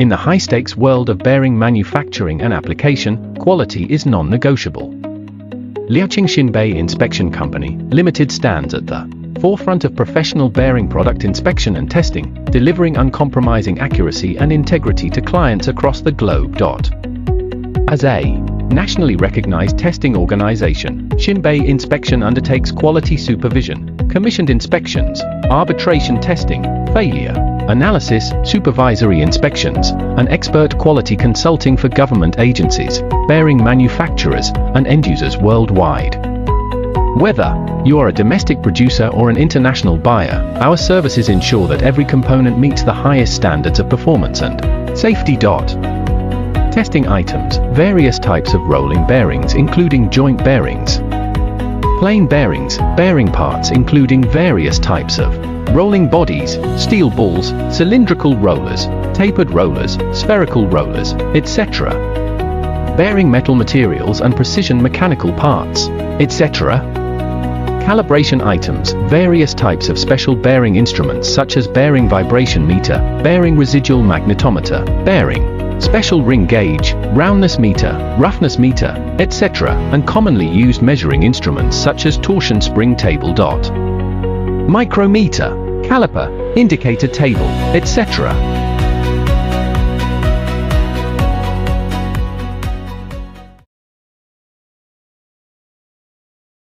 In the high-stakes world of bearing manufacturing and application, quality is non-negotiable. Liaocheng XinBei Inspection Co. Limited stands at the forefront of professional bearing product inspection and testing, delivering uncompromising accuracy and integrity to clients across the globe. As a nationally recognized testing organization, XinBei Inspection undertakes quality supervision, commissioned inspections, arbitration testing, failure analysis, supervisory inspections, and expert quality consulting for government agencies, bearing manufacturers, and end users worldwide. Whether you are a domestic producer or an international buyer, our services ensure that every component meets the highest standards of performance and safety. Testing items: various types of rolling bearings including joint bearings, plain bearings, bearing parts including various types of rolling bodies, steel balls, cylindrical rollers, tapered rollers, spherical rollers, etc. Bearing metal materials and precision mechanical parts, etc. Calibration items: various types of special bearing instruments such as bearing vibration meter, bearing residual magnetometer, bearing special ring gauge, roundness meter, roughness meter, etc., and commonly used measuring instruments such as torsion spring table. Micrometer, caliper, indicator table, etc.